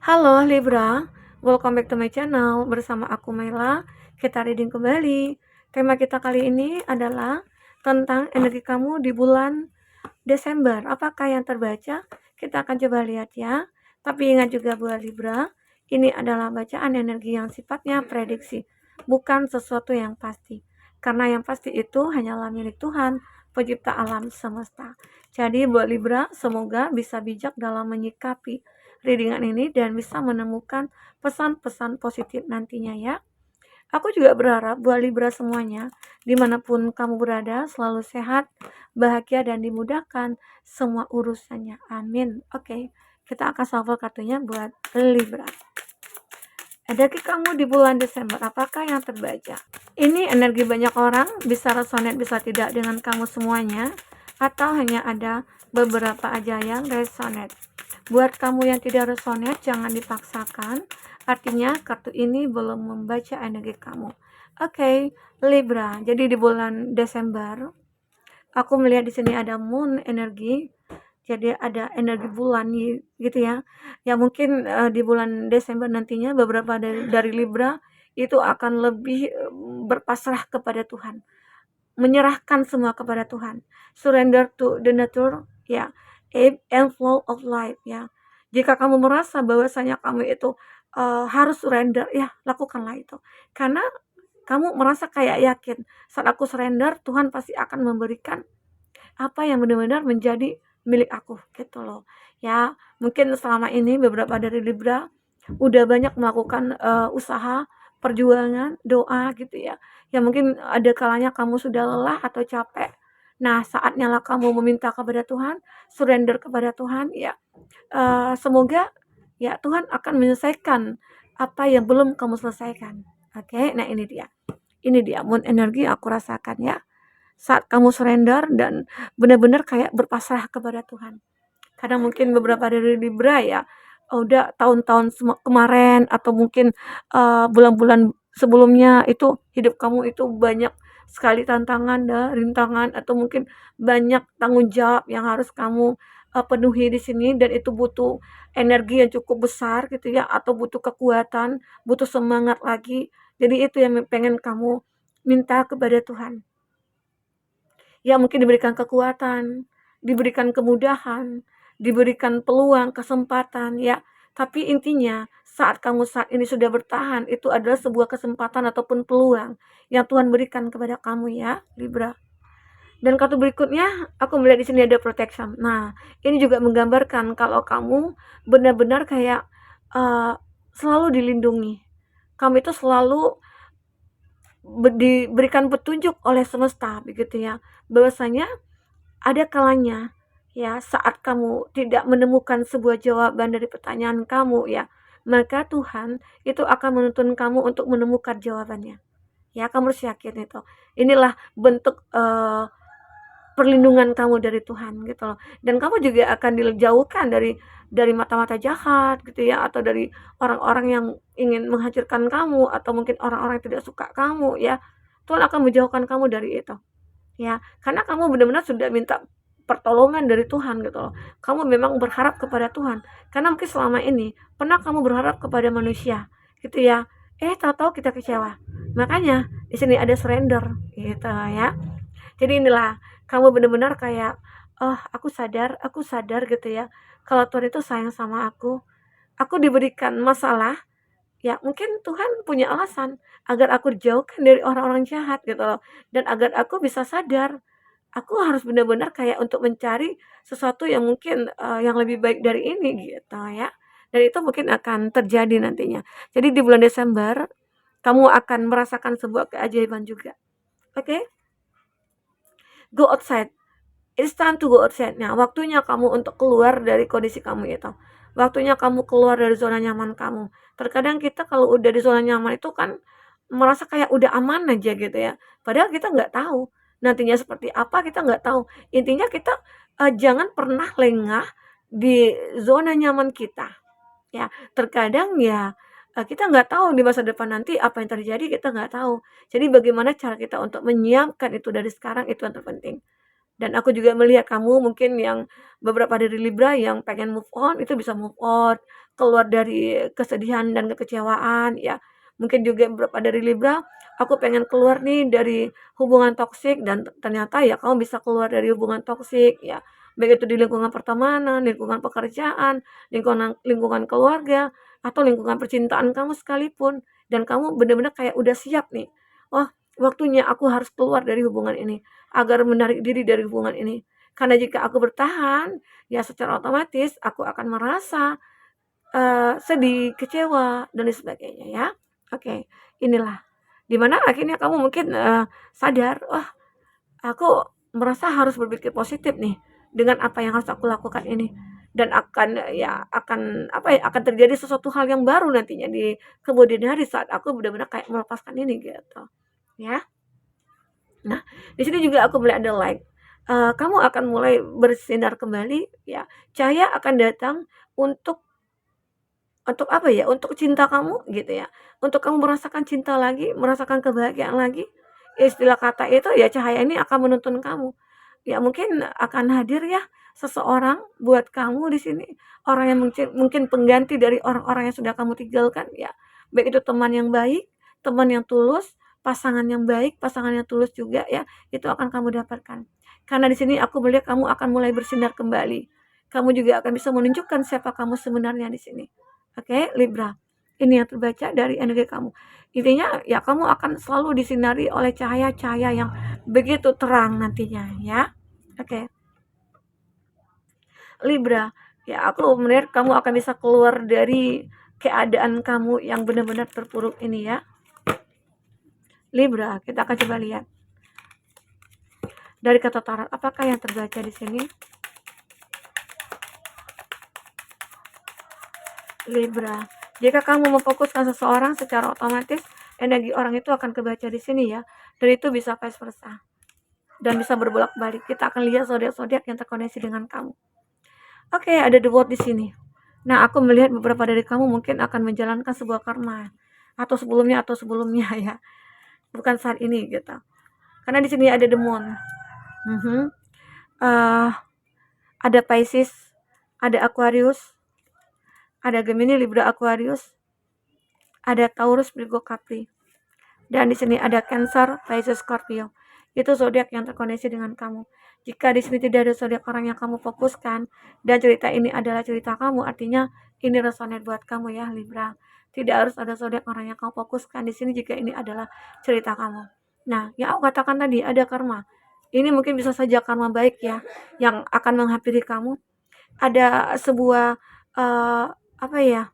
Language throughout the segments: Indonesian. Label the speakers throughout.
Speaker 1: Halo Libra, welcome back to my channel. Bersama aku Mela, kita reading kembali. Tema kita kali ini adalah tentang energi kamu di bulan Desember. Apakah yang terbaca? Kita akan coba lihat ya. Tapi ingat juga buat Libra, ini adalah bacaan energi yang sifatnya prediksi, bukan sesuatu yang pasti. Karena yang pasti itu hanyalah milik Tuhan, pencipta alam semesta. Jadi buat Libra, semoga bisa bijak dalam menyikapi readingan ini dan bisa menemukan pesan-pesan positif nantinya ya. Aku juga berharap buat Libra semuanya, dimanapun kamu berada, selalu sehat, bahagia, dan dimudahkan semua urusannya. Amin. Oke, kita akan shuffle kartunya buat Libra. Energi kamu di bulan Desember, apakah yang terbaca? Ini energi banyak orang, bisa resonate, bisa tidak dengan kamu semuanya, atau hanya ada beberapa aja yang resonate. Buat kamu yang tidak resonate, jangan dipaksakan. Artinya kartu ini belum membaca energi kamu. Oke, Libra. Jadi di bulan Desember, aku melihat di sini ada moon energi. Jadi ada energi bulan gitu ya. Ya mungkin di bulan Desember nantinya beberapa dari Libra itu akan lebih berpasrah kepada Tuhan, menyerahkan semua kepada Tuhan, surrender to the nature ya, ebb and flow of life ya. Jika kamu merasa bahwasanya kamu itu harus surrender, ya lakukanlah itu, karena kamu merasa kayak yakin saat aku surrender Tuhan pasti akan memberikan apa yang benar-benar menjadi milik aku gitu loh ya. Mungkin selama ini beberapa dari Libra udah banyak melakukan usaha, perjuangan, doa gitu ya. Ya mungkin ada kalanya kamu sudah lelah atau capek. Nah, saatnya lah kamu meminta kepada Tuhan, surrender kepada Tuhan ya. Semoga ya Tuhan akan menyelesaikan apa yang belum kamu selesaikan. Oke, nah ini dia. Ini dia moon energi aku rasakan ya. Saat kamu surrender dan benar-benar kayak berpasrah kepada Tuhan. Kadang mungkin beberapa dari Libra ya, udah tahun-tahun kemarin atau mungkin bulan-bulan sebelumnya itu hidup kamu itu banyak sekali tantangan dan rintangan, atau mungkin banyak tanggung jawab yang harus kamu penuhi di sini, dan itu butuh energi yang cukup besar gitu ya, atau butuh kekuatan, butuh semangat lagi. Jadi itu yang pengen kamu minta kepada Tuhan. Ya mungkin diberikan kekuatan, diberikan kemudahan, diberikan peluang, kesempatan ya. Tapi intinya saat kamu saat ini sudah bertahan, itu adalah sebuah kesempatan ataupun peluang yang Tuhan berikan kepada kamu ya, Libra. Dan kartu berikutnya aku melihat di sini ada protection. Nah, ini juga menggambarkan kalau kamu benar-benar kayak selalu dilindungi. Kamu itu selalu diberikan petunjuk oleh semesta begitu ya. Bahwasanya ada kalanya ya saat kamu tidak menemukan sebuah jawaban dari pertanyaan kamu ya, maka Tuhan itu akan menuntun kamu untuk menemukan jawabannya. Ya, kamu harus yakin itu. Inilah bentuk perlindungan kamu dari Tuhan gitu loh. Dan kamu juga akan dijauhkan dari mata-mata jahat gitu ya, atau dari orang-orang yang ingin menghancurkan kamu, atau mungkin orang-orang yang tidak suka kamu ya. Tuhan akan menjauhkan kamu dari itu. Ya, karena kamu benar-benar sudah minta pertolongan dari Tuhan gitu loh. Kamu memang berharap kepada Tuhan. Karena mungkin selama ini pernah kamu berharap kepada manusia gitu ya. Tahu-tahu kita kecewa. Makanya di sini ada surrender gitu ya. Jadi inilah kamu benar-benar kayak, oh aku sadar gitu ya, kalau Tuhan itu sayang sama aku. Aku diberikan masalah, ya mungkin Tuhan punya alasan agar aku dijauhkan dari orang-orang jahat gitu loh, dan agar aku bisa sadar, aku harus benar-benar kayak untuk mencari sesuatu yang mungkin, yang lebih baik dari ini gitu ya. Dan itu mungkin akan terjadi nantinya. Jadi di bulan Desember, kamu akan merasakan sebuah keajaiban juga. Oke? Go outside. It's time to go outside. Nah, waktunya kamu untuk keluar dari kondisi kamu itu. Waktunya kamu keluar dari zona nyaman kamu. Terkadang kita kalau udah di zona nyaman itu kan merasa kayak udah aman aja gitu ya. Padahal kita nggak tahu nantinya seperti apa, kita nggak tahu. Intinya kita jangan pernah lengah di zona nyaman kita. Ya, terkadang ya kita nggak tahu di masa depan nanti apa yang terjadi, kita nggak tahu. Jadi bagaimana cara kita untuk menyiapkan itu dari sekarang, itu yang terpenting. Dan aku juga melihat kamu mungkin yang beberapa dari Libra yang pengen move on, itu bisa move on, keluar dari kesedihan dan kekecewaan ya. Mungkin juga beberapa dari Libra, aku pengen keluar nih dari hubungan toksik dan ternyata ya kamu bisa keluar dari hubungan toksik ya. Baik itu di lingkungan pertemanan, lingkungan pekerjaan, lingkungan lingkungan keluarga, atau lingkungan percintaan kamu sekalipun. Dan kamu benar-benar kayak udah siap nih. Wah, waktunya aku harus keluar dari hubungan ini agar menarik diri dari hubungan ini. Karena jika aku bertahan, ya secara otomatis aku akan merasa, sedih, kecewa, dan lain sebagainya ya. Oke, inilah dimana akhirnya kamu mungkin, sadar, "Wah, aku merasa harus berpikir positif nih dengan apa yang harus aku lakukan ini." Dan akan ya akan apa ya, akan terjadi sesuatu hal yang baru nantinya di kemudian hari saat aku benar-benar kayak melepaskan ini gitu, ya. Nah, di sini juga aku mulai ada like, kamu akan mulai bersinar kembali ya, cahaya akan datang untuk apa ya, untuk cinta kamu gitu ya, untuk kamu merasakan cinta lagi, merasakan kebahagiaan lagi. Istilah kata itu ya cahaya ini akan menuntun kamu. Ya mungkin akan hadir ya seseorang buat kamu di sini, orang yang mungkin mungkin pengganti dari orang-orang yang sudah kamu tinggalkan ya. Baik itu teman yang baik, teman yang tulus, pasangan yang baik, pasangan yang tulus juga ya, itu akan kamu dapatkan. Karena di sini aku melihat kamu akan mulai bersinar kembali. Kamu juga akan bisa menunjukkan siapa kamu sebenarnya di sini. Oke, Libra. Ini yang terbaca dari energi kamu. Intinya ya kamu akan selalu disinari oleh cahaya-cahaya yang begitu terang nantinya ya. Oke, Libra. Ya aku melihat kamu akan bisa keluar dari keadaan kamu yang benar-benar terpuruk ini ya. Libra, kita akan coba lihat dari kata tarot apakah yang terbaca di sini. Libra. Jika kamu memfokuskan seseorang secara otomatis energi orang itu akan kebaca di sini ya. Dan itu bisa vice versa. Dan bisa berbolak-balik. Kita akan lihat zodiak-zodiak yang terkoneksi dengan kamu. Oke, ada the world di sini. Nah, aku melihat beberapa dari kamu mungkin akan menjalankan sebuah karma atau sebelumnya ya. Bukan saat ini gitu. Karena di sini ada the moon. Mhm. Uh, ada Pisces, ada Aquarius, ada Gemini, Libra, Aquarius, ada Taurus, Virgo, Capri. Dan di sini ada Cancer, Pisces, Scorpio. Itu zodiak yang terkoneksi dengan kamu. Jika di sini tidak ada zodiak orang yang kamu fokuskan dan cerita ini adalah cerita kamu, artinya ini resonate buat kamu ya Libra. Tidak harus ada zodiak orang yang kamu fokuskan di sini jika ini adalah cerita kamu. Nah, yang aku katakan tadi ada karma. Ini mungkin bisa saja karma baik ya yang akan menghampiri kamu. Ada sebuah apa ya?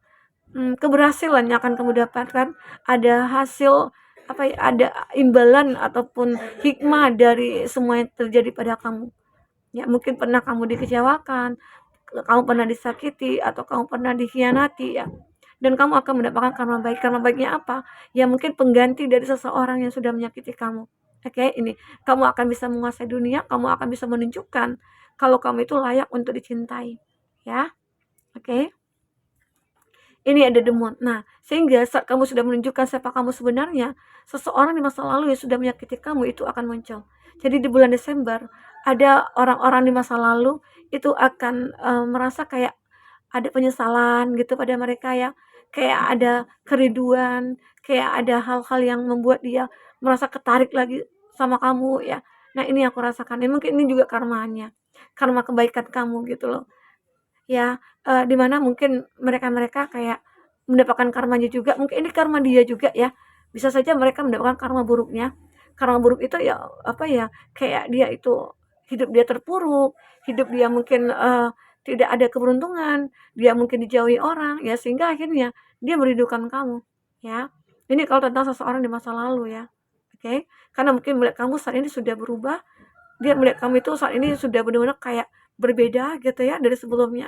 Speaker 1: Keberhasilan yang akan kamu dapatkan, ada hasil apa ya, ada imbalan ataupun hikmah dari semua yang terjadi pada kamu. Ya mungkin pernah kamu dikecewakan, kamu pernah disakiti, atau kamu pernah dikhianati ya. Dan kamu akan mendapatkan karma baik. Karma baiknya apa? Ya mungkin pengganti dari seseorang yang sudah menyakiti kamu. Oke, ini kamu akan bisa menguasai dunia, kamu akan bisa menunjukkan kalau kamu itu layak untuk dicintai. Ya, oke. Ini ada the moon. Nah, sehingga saat kamu sudah menunjukkan siapa kamu sebenarnya, seseorang di masa lalu yang sudah menyakiti kamu itu akan muncul. Jadi di bulan Desember, ada orang-orang di masa lalu itu akan merasa kayak ada penyesalan gitu pada mereka ya. Kayak ada kerinduan, kayak ada hal-hal yang membuat dia merasa ketarik lagi sama kamu ya. Nah, ini aku rasakan. Ya, mungkin ini juga karmanya. Karma kebaikan kamu gitu loh. Ya, di mana mungkin mereka-mereka kayak mendapatkan karmanya juga, mungkin ini karma dia juga ya, bisa saja mereka mendapatkan karma buruknya. Karma buruk itu ya, apa ya, kayak dia itu hidup dia terpuruk, hidup dia mungkin, tidak ada keberuntungan, dia mungkin dijauhi orang, ya sehingga akhirnya dia merindukan kamu, ya. Ini kalau tentang seseorang di masa lalu ya, oke. Karena mungkin melihat kamu saat ini sudah berubah, dia melihat kamu itu saat ini sudah benar-benar kayak berbeda gitu ya dari sebelumnya.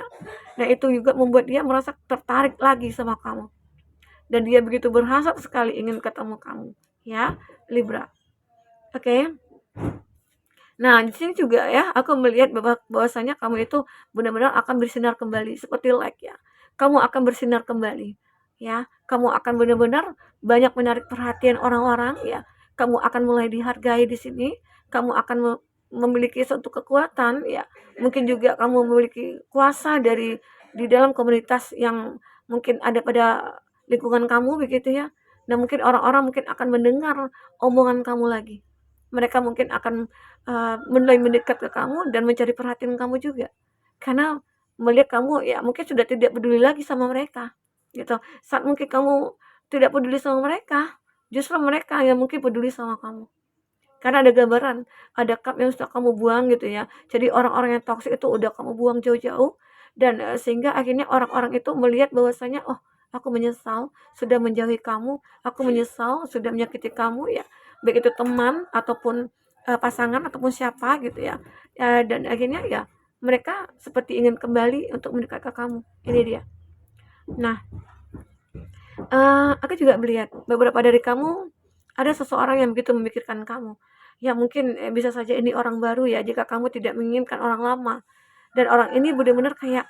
Speaker 1: Nah, itu juga membuat dia merasa tertarik lagi sama kamu. Dan dia begitu berhasrat sekali ingin ketemu kamu, ya, Libra. Oke. Nah, di sini juga ya, aku melihat bahwasanya kamu itu benar-benar akan bersinar kembali seperti like ya. Kamu akan bersinar kembali, ya. Kamu akan benar-benar banyak menarik perhatian orang-orang ya. Kamu akan mulai dihargai di sini. Kamu akan memiliki suatu kekuatan ya, mungkin juga kamu memiliki kuasa di dalam komunitas yang mungkin ada pada lingkungan kamu begitu ya. Dan mungkin orang-orang mungkin akan mendengar omongan kamu lagi. Mereka mungkin akan mulai mendekat ke kamu dan mencari perhatian kamu juga. Karena melihat kamu ya mungkin sudah tidak peduli lagi sama mereka gitu. Saat mungkin kamu tidak peduli sama mereka, justru mereka yang mungkin peduli sama kamu. Karena ada gambaran, ada cup yang sudah kamu buang gitu ya. Jadi orang-orang yang toksik itu udah kamu buang jauh-jauh dan, sehingga akhirnya orang-orang itu melihat bahwasanya, "Oh, aku menyesal sudah menjauhi kamu, aku menyesal sudah menyakiti kamu," ya. Baik itu teman ataupun, pasangan ataupun siapa gitu ya. Dan akhirnya ya mereka seperti ingin kembali untuk mendekat ke kamu, ini dia. Nah, aku juga melihat beberapa dari kamu ada seseorang yang begitu memikirkan kamu. Ya mungkin, bisa saja ini orang baru ya jika kamu tidak menginginkan orang lama. Dan orang ini benar-benar kayak,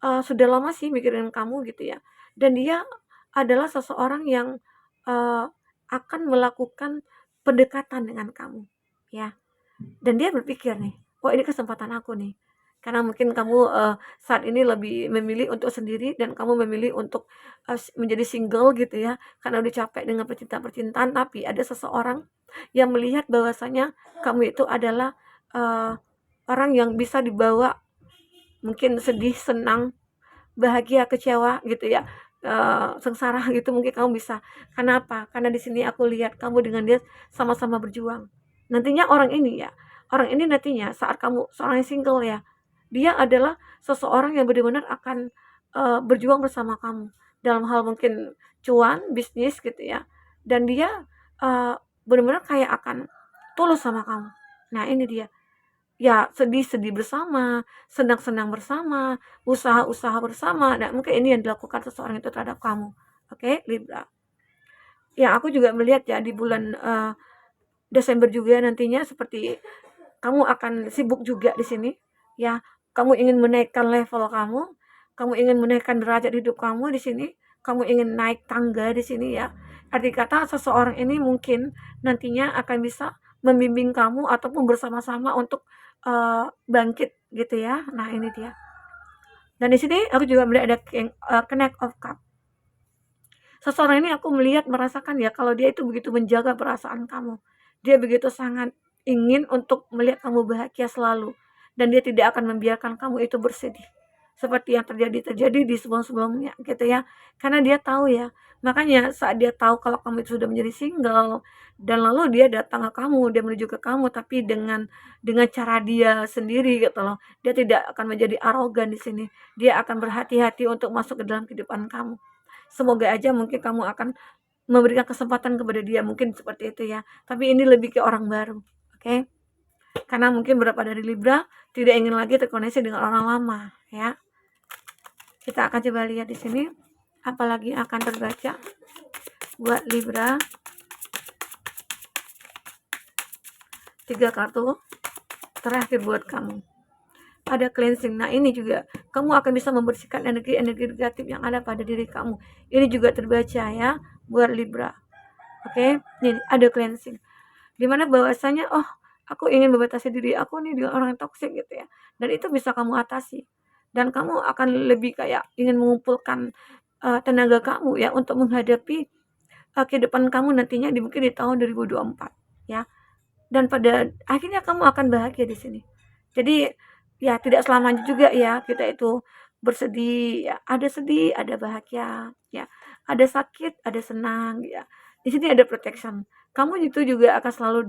Speaker 1: sudah lama sih mikirin kamu gitu ya. Dan dia adalah seseorang yang, eee, akan melakukan pendekatan dengan kamu, ya. Dan dia berpikir nih, "Oh ini kesempatan aku nih." Karena mungkin kamu, saat ini lebih memilih untuk sendiri dan kamu memilih untuk, menjadi single gitu ya, karena udah capek dengan percintaan-percintaan, tapi ada seseorang yang melihat bahwasanya kamu itu adalah, eee, orang yang bisa dibawa mungkin sedih, senang, bahagia, kecewa gitu ya, sengsara gitu mungkin kamu bisa. Karena apa? Karena di sini aku lihat kamu dengan dia sama-sama berjuang. Nantinya orang ini nantinya saat kamu seorang yang single ya, dia adalah seseorang yang benar-benar akan, berjuang bersama kamu dalam hal mungkin cuan, bisnis gitu ya, dan dia, eee, benar-benar kayak akan tulus sama kamu. Nah ini dia. Ya, sedih-sedih bersama, senang-senang bersama, usaha-usaha bersama. Nah, mungkin ini yang dilakukan seseorang itu terhadap kamu. Oke, Libra. Ya, aku juga melihat ya di bulan Desember juga nantinya seperti kamu akan sibuk juga di sini. Ya, kamu ingin menaikkan level kamu, kamu ingin menaikkan derajat hidup kamu di sini, kamu ingin naik tangga di sini ya. Arti kata seseorang ini mungkin nantinya akan bisa membimbing kamu ataupun bersama-sama untuk bangkit gitu ya. Nah, ini dia. Dan di sini aku juga melihat ada Knight of Cup. Seseorang ini aku melihat merasakan ya kalau dia itu begitu menjaga perasaan kamu. Dia begitu sangat ingin untuk melihat kamu bahagia selalu dan dia tidak akan membiarkan kamu itu bersedih. Seperti yang terjadi di sebelum-sebelumnya gitu ya. Karena dia tahu ya. Makanya saat dia tahu kalau kamu itu sudah menjadi single dan lalu dia datang ke kamu, dia menuju ke kamu tapi dengan cara dia sendiri gitu loh. Dia tidak akan menjadi arogan di sini. Dia akan berhati-hati untuk masuk ke dalam kehidupan kamu. Semoga aja mungkin kamu akan memberikan kesempatan kepada dia, mungkin seperti itu ya. Tapi ini lebih ke orang baru, oke? Karena mungkin beberapa dari Libra tidak ingin lagi terkoneksi dengan orang lama, ya. Kita akan coba lihat di sini apalagi akan terbaca buat Libra. 3 kartu terakhir buat kamu. Ada cleansing. Nah, ini juga kamu akan bisa membersihkan energi-energi negatif yang ada pada diri kamu. Ini juga terbaca ya buat Libra. Oke, nih ada cleansing. Dimana bahwasanya, oh, aku ingin membatasi diri aku nih dengan orang yang toksik gitu ya. Dan itu bisa kamu atasi. Dan kamu akan lebih kayak ingin mengumpulkan tenaga kamu ya untuk menghadapi kehidupan kamu nantinya mungkin di tahun 2024 ya. Dan pada akhirnya kamu akan bahagia di sini. Jadi ya tidak selamanya juga ya kita itu bersedih ya, ada sedih, ada bahagia ya, ada sakit, ada senang ya. Di sini ada protection. Kamu itu juga akan selalu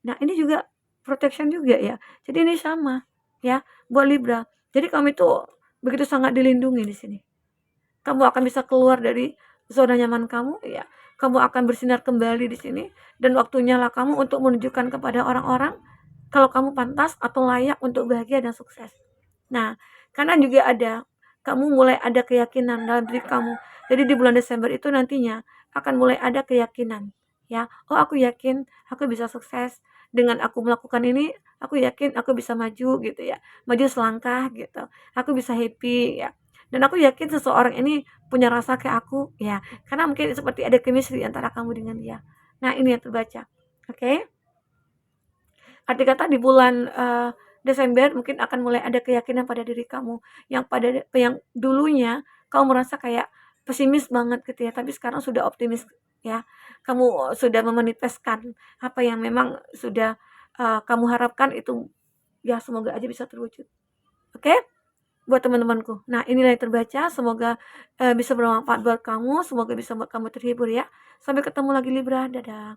Speaker 1: nah ini juga protection juga ya. Jadi ini sama ya buat Libra. Jadi kamu itu begitu sangat dilindungi di sini. Kamu akan bisa keluar dari zona nyaman kamu ya. Kamu akan bersinar kembali di sini dan waktunya lah kamu untuk menunjukkan kepada orang-orang kalau kamu pantas atau layak untuk bahagia dan sukses. Nah, karena juga kamu mulai ada keyakinan dalam diri kamu. Jadi di bulan Desember itu nantinya akan mulai ada keyakinan ya. Oh, aku yakin aku bisa sukses dengan aku melakukan ini, aku yakin aku bisa maju gitu ya. Maju selangkah gitu. Aku bisa happy ya. Dan aku yakin seseorang ini punya rasa kayak aku ya. Karena mungkin seperti ada chemistry antara kamu dengan dia. Nah, ini yang terbaca. Oke? Arti kata di bulan, Desember mungkin akan mulai ada keyakinan pada diri kamu, yang dulunya kamu merasa kayak pesimis banget gitu ya, tapi sekarang sudah optimis ya. Kamu sudah memanifestkan apa yang memang sudah, kamu harapkan itu, ya semoga aja bisa terwujud. Oke? Buat teman-temanku. Nah, inilah yang terbaca, semoga, bisa bermanfaat buat kamu, semoga bisa buat kamu terhibur ya. Sampai ketemu lagi Libra, dadah.